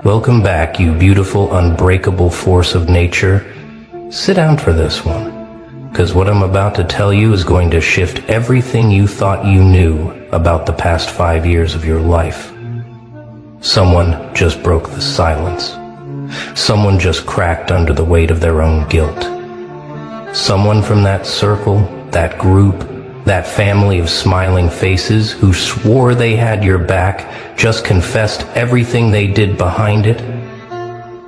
Welcome back, you beautiful, unbreakable force of nature. Sit down for this one, because what I'm about to tell you is going to shift everything you thought you knew about the past 5 years of your life. Someone just broke the silence. Someone just cracked under the weight of their own guilt. Someone from that circle, that group, that family of smiling faces who swore they had your back just confessed everything they did behind it.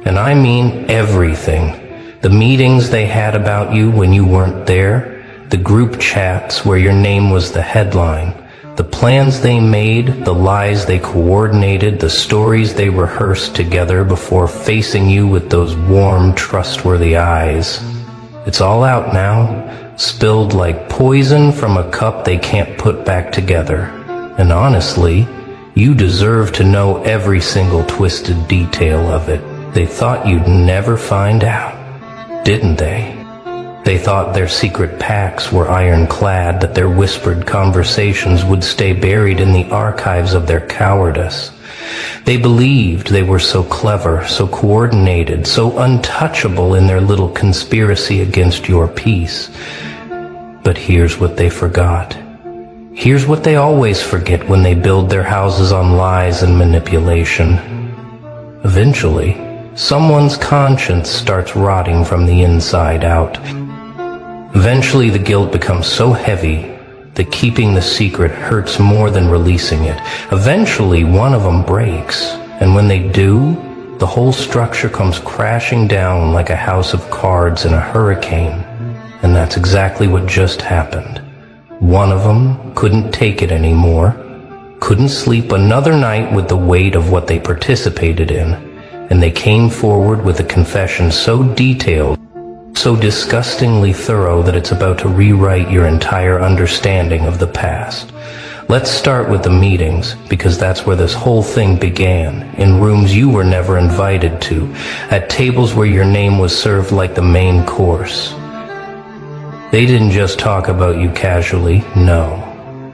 And I mean everything. The meetings they had about you when you weren't there, the group chats where your name was the headline, the plans they made, the lies they coordinated, the stories they rehearsed together before facing you with those warm, trustworthy eyes. It's all out now, spilled like poison from a cup they can't put back together. And honestly, you deserve to know every single twisted detail of it. They thought you'd never find out, didn't they? They thought their secret pacts were ironclad, that their whispered conversations would stay buried in the archives of their cowardice. They believed they were so clever, so coordinated, so untouchable in their little conspiracy against your peace. But here's what they forgot. Here's what they always forget when they build their houses on lies and manipulation. Eventually, someone's conscience starts rotting from the inside out. Eventually, the guilt becomes so heavy that keeping the secret hurts more than releasing it. Eventually, one of them breaks, and when they do, the whole structure comes crashing down like a house of cards in a hurricane. And that's exactly what just happened. One of them couldn't take it anymore, couldn't sleep another night with the weight of what they participated in, and they came forward with a confession so detailed, so disgustingly thorough that it's about to rewrite your entire understanding of the past. Let's start with the meetings, because that's where this whole thing began, in rooms you were never invited to, at tables where your name was served like the main course. They didn't just talk about you casually, no.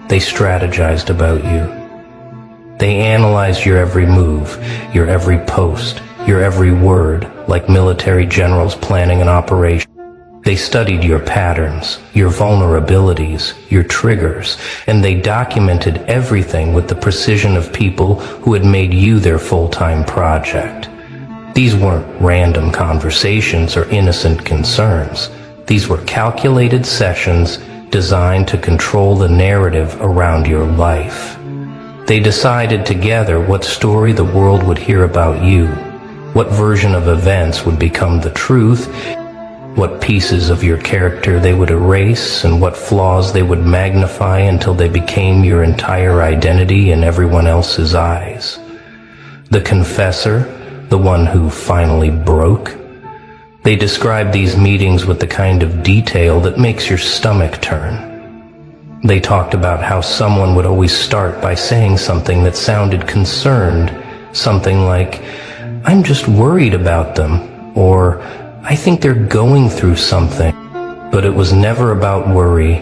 They strategized about you. They analyzed your every move, your every post, your every word, like military generals planning an operation. They studied your patterns, your vulnerabilities, your triggers, and they documented everything with the precision of people who had made you their full-time project. These weren't random conversations or innocent concerns. These were calculated sessions designed to control the narrative around your life. They decided together what story the world would hear about you, what version of events would become the truth, what pieces of your character they would erase, and what flaws they would magnify until they became your entire identity in everyone else's eyes. The confessor, the one who finally broke. They described these meetings with the kind of detail that makes your stomach turn. They talked about how someone would always start by saying something that sounded concerned, something like, "I'm just worried about them," or "I think they're going through something." But it was never about worry.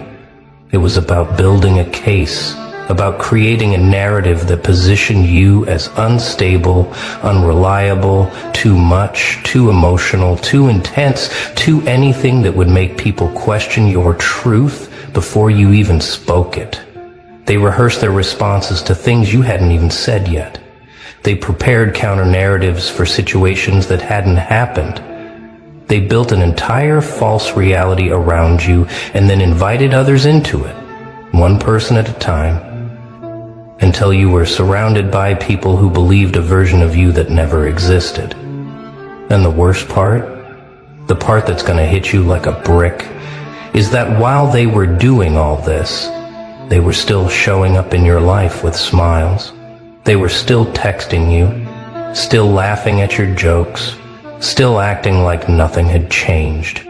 It was about building a case, about creating a narrative that positioned you as unstable, unreliable, too much, too emotional, too intense, too anything that would make people question your truth before you even spoke it. They rehearsed their responses to things you hadn't even said yet. They prepared counter-narratives for situations that hadn't happened. They built an entire false reality around you and then invited others into it, one person at a time, until you were surrounded by people who believed a version of you that never existed. And the worst part, the part that's going to hit you like a brick, is that while they were doing all this, they were still showing up in your life with smiles. They were still texting you, still laughing at your jokes, still acting like nothing had changed.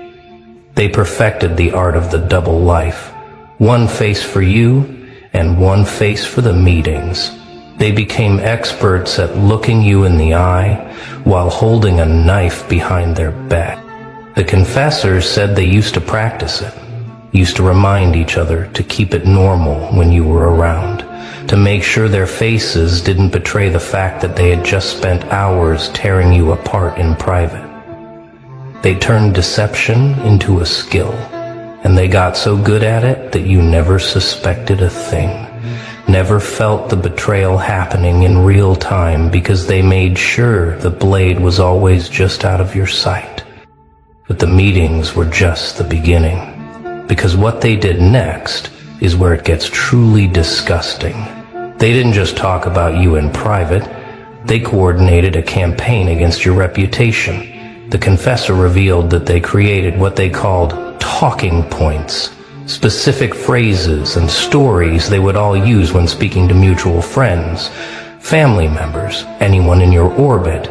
They perfected the art of the double life, one face for you and one face for the meetings. They became experts at looking you in the eye while holding a knife behind their back. The confessors said they used to practice it, used to remind each other to keep it normal when you were around, to make sure their faces didn't betray the fact that they had just spent hours tearing you apart in private. They turned deception into a skill, and they got so good at it that you never suspected a thing, never felt the betrayal happening in real time because they made sure the blade was always just out of your sight. But the meetings were just the beginning, because what they did next is where it gets truly disgusting. They didn't just talk about you in private, they coordinated a campaign against your reputation. The confessor revealed that they created what they called talking points, specific phrases and stories they would all use when speaking to mutual friends, family members, anyone in your orbit.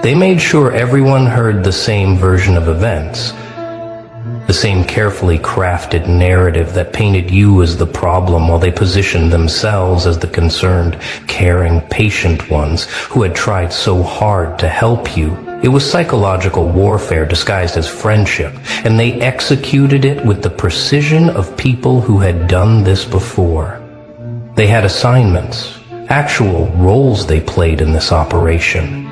They made sure everyone heard the same version of events, the same carefully crafted narrative that painted you as the problem while they positioned themselves as the concerned, caring, patient ones who had tried so hard to help you. It was psychological warfare disguised as friendship, and they executed it with the precision of people who had done this before. They had assignments, actual roles they played in this operation.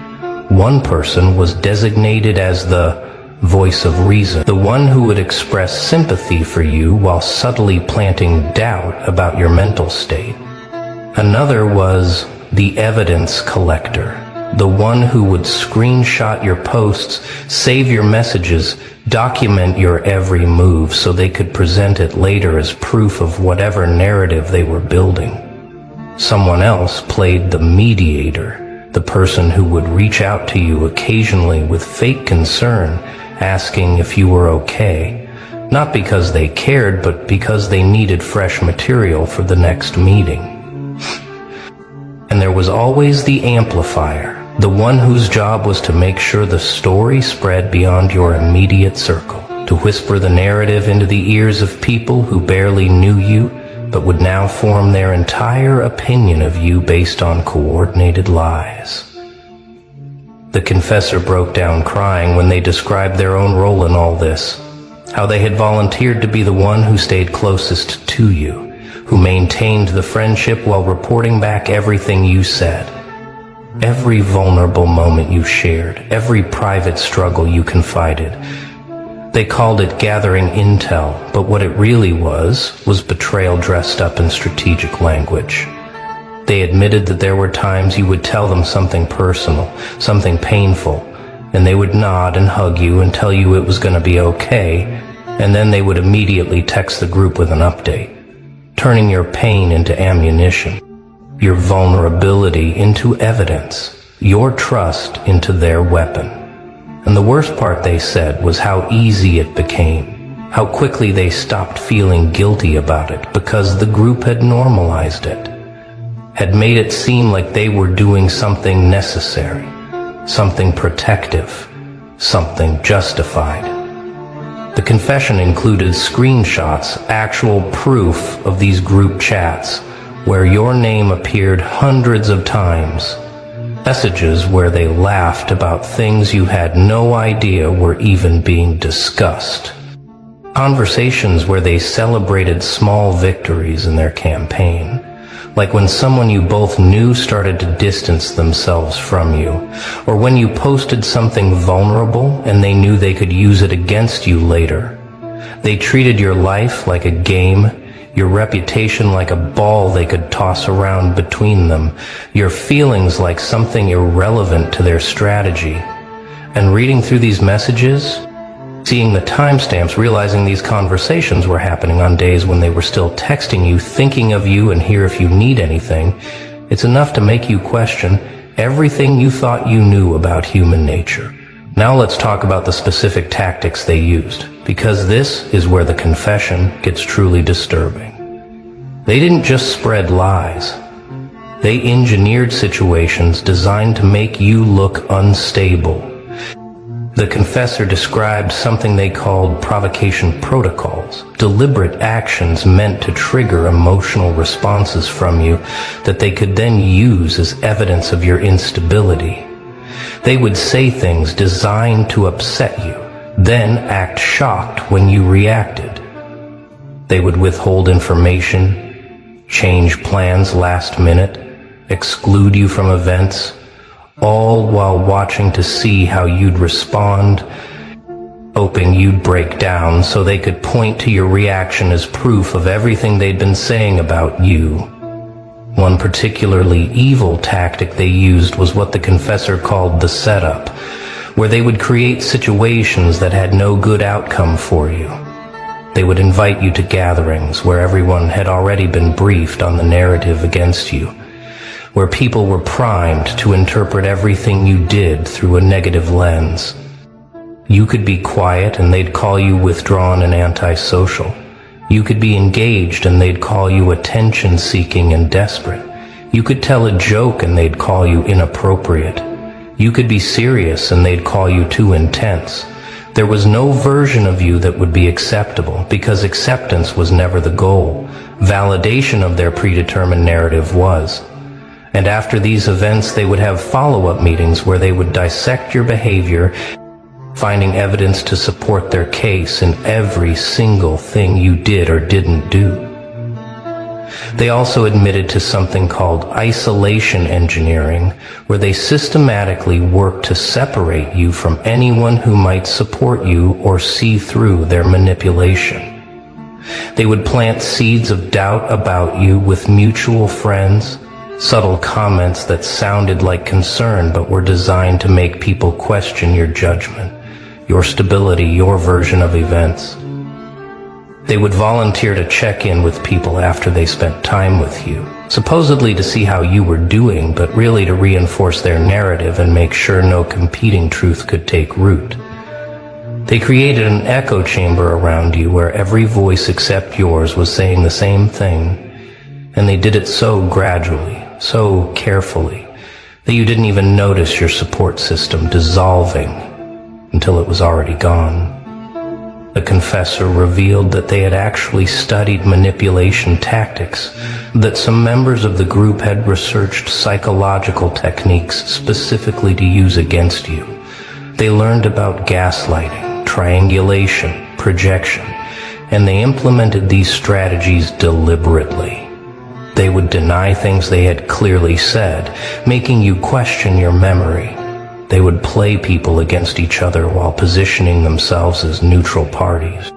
One person was designated as the voice of reason, the one who would express sympathy for you while subtly planting doubt about your mental state. Another was the evidence collector, the one who would screenshot your posts, save your messages, document your every move so they could present it later as proof of whatever narrative they were building. Someone else played the mediator, the person who would reach out to you occasionally with fake concern, asking if you were okay, not because they cared, but because they needed fresh material for the next meeting. And there was always the amplifier, the one whose job was to make sure the story spread beyond your immediate circle, to whisper the narrative into the ears of people who barely knew you, but would now form their entire opinion of you based on coordinated lies. The confessor broke down crying when they described their own role in all this, how they had volunteered to be the one who stayed closest to you, who maintained the friendship while reporting back everything you said. Every vulnerable moment you shared, every private struggle you confided. They called it gathering intel, but what it really was betrayal dressed up in strategic language. They admitted that there were times you would tell them something personal, something painful, and they would nod and hug you and tell you it was going to be okay, and then they would immediately text the group with an update, turning your pain into ammunition, your vulnerability into evidence, your trust into their weapon. And the worst part, they said, was how easy it became, how quickly they stopped feeling guilty about it because the group had normalized it, had made it seem like they were doing something necessary, something protective, something justified. The confession included screenshots, actual proof of these group chats, where your name appeared hundreds of times, messages where they laughed about things you had no idea were even being discussed, conversations where they celebrated small victories in their campaign, like when someone you both knew started to distance themselves from you, or when you posted something vulnerable and they knew they could use it against you later. They treated your life like a game, your reputation like a ball they could toss around between them, your feelings like something irrelevant to their strategy. And reading through these messages, seeing the timestamps, realizing these conversations were happening on days when they were still texting you, thinking of you and here if you need anything, it's enough to make you question everything you thought you knew about human nature. Now let's talk about the specific tactics they used, because this is where the confession gets truly disturbing. They didn't just spread lies. They engineered situations designed to make you look unstable. The confessor described something they called provocation protocols, deliberate actions meant to trigger emotional responses from you that they could then use as evidence of your instability. They would say things designed to upset you, then act shocked when you reacted. They would withhold information, change plans last minute, exclude you from events, all while watching to see how you'd respond, hoping you'd break down so they could point to your reaction as proof of everything they'd been saying about you. One particularly evil tactic they used was what the confessor called the setup, where they would create situations that had no good outcome for you. They would invite you to gatherings where everyone had already been briefed on the narrative against you, where people were primed to interpret everything you did through a negative lens. You could be quiet and they'd call you withdrawn and antisocial. You could be engaged and they'd call you attention-seeking and desperate. You could tell a joke and they'd call you inappropriate. You could be serious and they'd call you too intense. There was no version of you that would be acceptable because acceptance was never the goal. Validation of their predetermined narrative was. And after these events, they would have follow-up meetings where they would dissect your behavior, finding evidence to support their case in every single thing you did or didn't do. They also admitted to something called isolation engineering, where they systematically worked to separate you from anyone who might support you or see through their manipulation. They would plant seeds of doubt about you with mutual friends, subtle comments that sounded like concern but were designed to make people question your judgment, your stability, your version of events. They would volunteer to check in with people after they spent time with you, supposedly to see how you were doing, but really to reinforce their narrative and make sure no competing truth could take root. They created an echo chamber around you where every voice except yours was saying the same thing, and they did it so gradually, so carefully, that you didn't even notice your support system dissolving until it was already gone. The confessor revealed that they had actually studied manipulation tactics, that some members of the group had researched psychological techniques specifically to use against you. They learned about gaslighting, triangulation, projection, and they implemented these strategies deliberately. They would deny things they had clearly said, making you question your memory. They would play people against each other while positioning themselves as neutral parties.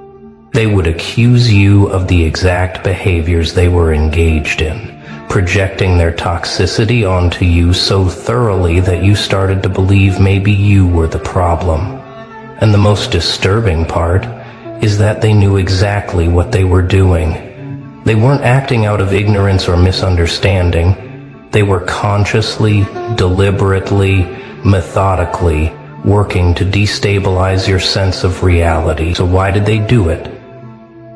They would accuse you of the exact behaviors they were engaged in, projecting their toxicity onto you so thoroughly that you started to believe maybe you were the problem. And the most disturbing part is that they knew exactly what they were doing. They weren't acting out of ignorance or misunderstanding. They were consciously, deliberately, methodically working to destabilize your sense of reality. So why did they do it?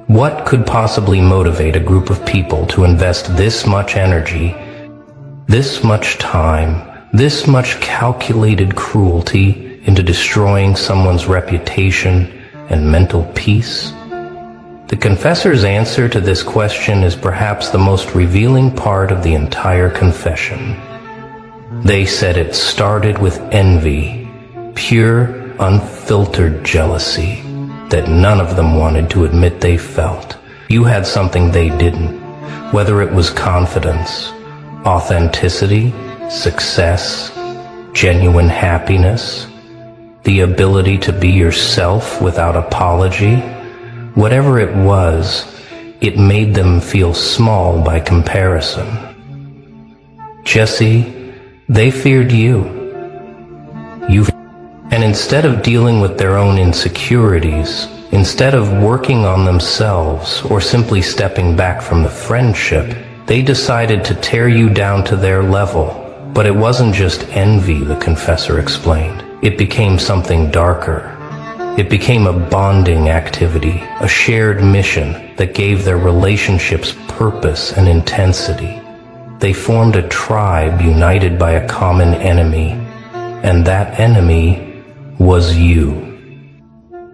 What could possibly motivate a group of people to invest this much energy, this much time, this much calculated cruelty into destroying someone's reputation and mental peace? The confessor's answer to this question is perhaps the most revealing part of the entire confession. They said it started with envy, pure, unfiltered jealousy that none of them wanted to admit they felt. You had something they didn't, whether it was confidence, authenticity, success, genuine happiness, the ability to be yourself without apology. Whatever it was, it made them feel small by comparison. Jesse, they feared you. And instead of dealing with their own insecurities, instead of working on themselves or simply stepping back from the friendship, they decided to tear you down to their level. But it wasn't just envy, the confessor explained. It became something darker. It became a bonding activity, a shared mission that gave their relationships purpose and intensity. They formed a tribe united by a common enemy, and that enemy was you.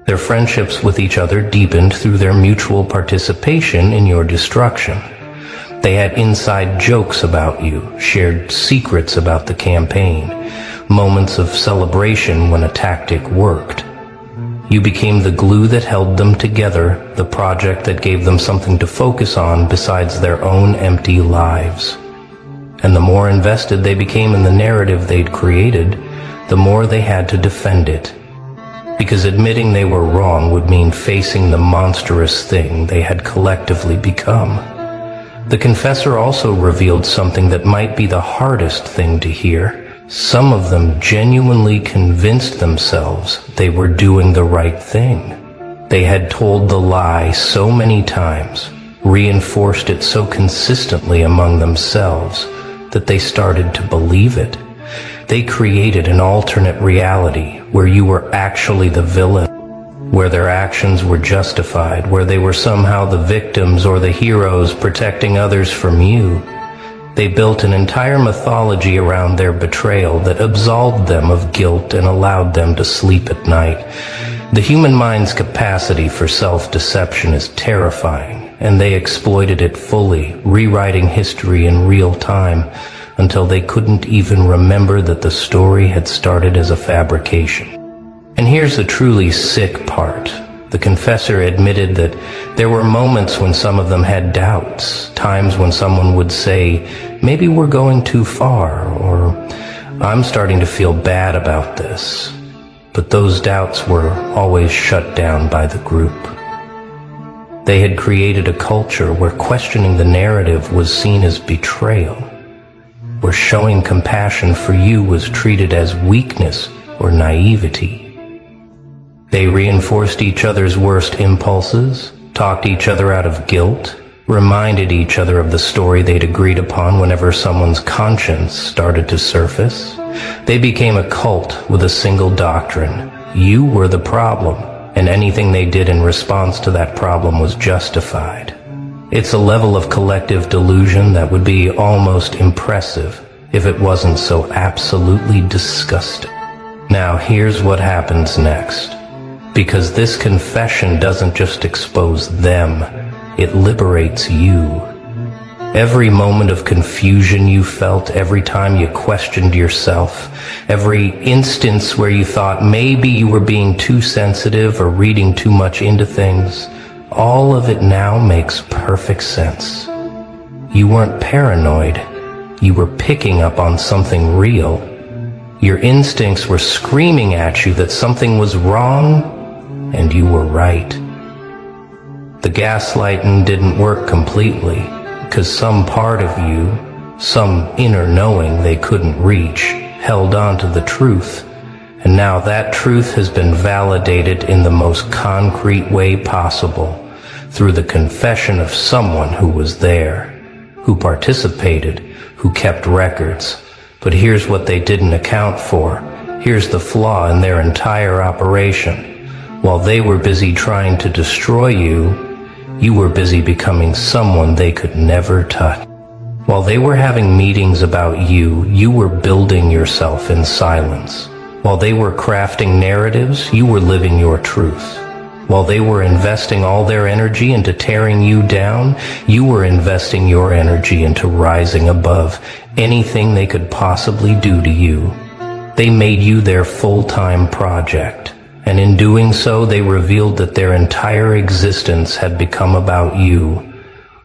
Their friendships with each other deepened through their mutual participation in your destruction. They had inside jokes about you, shared secrets about the campaign, moments of celebration when a tactic worked. You became the glue that held them together, the project that gave them something to focus on besides their own empty lives. And the more invested they became in the narrative they'd created, the more they had to defend it. Because admitting they were wrong would mean facing the monstrous thing they had collectively become. The confessor also revealed something that might be the hardest thing to hear. Some of them genuinely convinced themselves they were doing the right thing. They had told the lie so many times, reinforced it so consistently among themselves, that they started to believe it. They created an alternate reality where you were actually the villain, where their actions were justified, where they were somehow the victims or the heroes protecting others from you. They built an entire mythology around their betrayal that absolved them of guilt and allowed them to sleep at night. The human mind's capacity for self-deception is terrifying, and they exploited it fully, rewriting history in real time until they couldn't even remember that the story had started as a fabrication. And here's the truly sick part. The confessor admitted that there were moments when some of them had doubts, times when someone would say, maybe we're going too far, or I'm starting to feel bad about this. But those doubts were always shut down by the group. They had created a culture where questioning the narrative was seen as betrayal, where showing compassion for you was treated as weakness or naivety. They reinforced each other's worst impulses, talked each other out of guilt, reminded each other of the story they'd agreed upon whenever someone's conscience started to surface. They became a cult with a single doctrine. You were the problem, and anything they did in response to that problem was justified. It's a level of collective delusion that would be almost impressive if it wasn't so absolutely disgusting. Now here's what happens next. Because this confession doesn't just expose them, it liberates you. Every moment of confusion you felt, every time you questioned yourself, every instance where you thought maybe you were being too sensitive or reading too much into things, all of it now makes perfect sense. You weren't paranoid. You were picking up on something real. Your instincts were screaming at you that something was wrong, and you were right. The gaslighting didn't work completely, because some part of you, some inner knowing they couldn't reach, held on to the truth, and now that truth has been validated in the most concrete way possible, through the confession of someone who was there, who participated, who kept records. But here's what they didn't account for. Here's the flaw in their entire operation. While they were busy trying to destroy you, you were busy becoming someone they could never touch. While they were having meetings about you, you were building yourself in silence. While they were crafting narratives, you were living your truth. While they were investing all their energy into tearing you down, you were investing your energy into rising above anything they could possibly do to you. They made you their full-time project. And in doing so, they revealed that their entire existence had become about you,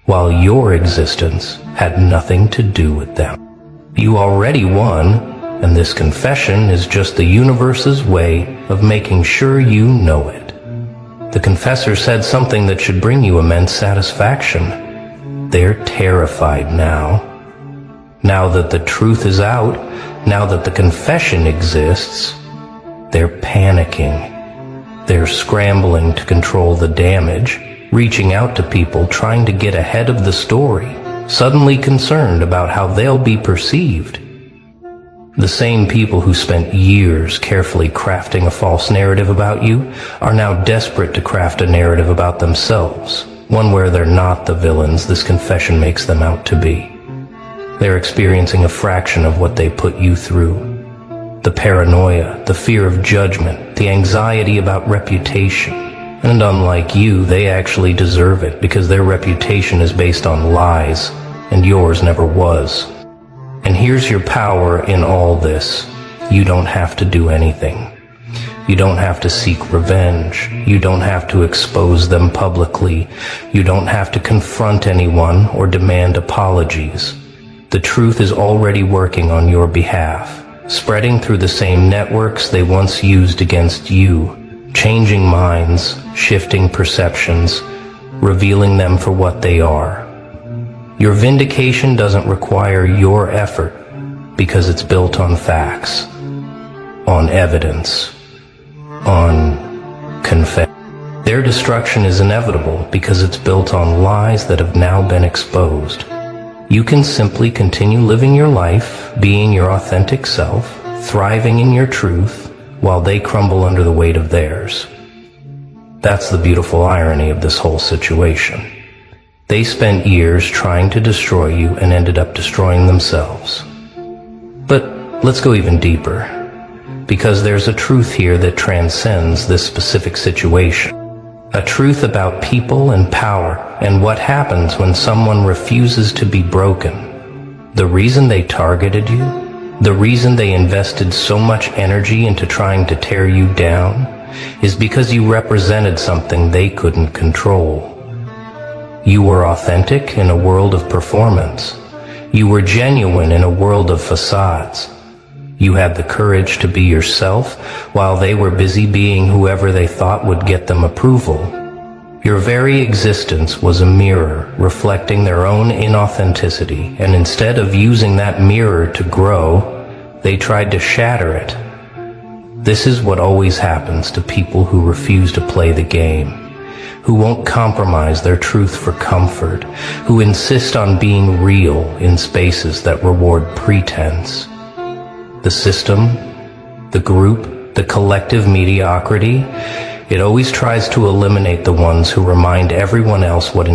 while your existence had nothing to do with them. You already won, and this confession is just the universe's way of making sure you know it. The confessor said something that should bring you immense satisfaction. They're terrified now. Now that the truth is out, now that the confession exists, they're panicking. They're scrambling to control the damage, reaching out to people trying to get ahead of the story, suddenly concerned about how they'll be perceived. The same people who spent years carefully crafting a false narrative about you are now desperate to craft a narrative about themselves, one where they're not the villains this confession makes them out to be. They're experiencing a fraction of what they put you through. The paranoia, the fear of judgment, the anxiety about reputation. And unlike you, they actually deserve it because their reputation is based on lies, and yours never was. And here's your power in all this. You don't have to do anything. You don't have to seek revenge. You don't have to expose them publicly. You don't have to confront anyone or demand apologies. The truth is already working on your behalf, spreading through the same networks they once used against you, changing minds, shifting perceptions, revealing them for what they are. Your vindication doesn't require your effort because it's built on facts, on evidence, on confession. Their destruction is inevitable because it's built on lies that have now been exposed. You can simply continue living your life, being your authentic self, thriving in your truth, while they crumble under the weight of theirs. That's the beautiful irony of this whole situation. They spent years trying to destroy you and ended up destroying themselves. But let's go even deeper, because there's a truth here that transcends this specific situation. A truth about people and power and what happens when someone refuses to be broken. The reason they targeted you, the reason they invested so much energy into trying to tear you down, is because you represented something they couldn't control. You were authentic in a world of performance. You were genuine in a world of facades. You had the courage to be yourself while they were busy being whoever they thought would get them approval. Your very existence was a mirror reflecting their own inauthenticity, and instead of using that mirror to grow, they tried to shatter it. This is what always happens to people who refuse to play the game, who won't compromise their truth for comfort, who insist on being real in spaces that reward pretense. The system, the group, the collective mediocrity, it always tries to eliminate the ones who remind everyone else what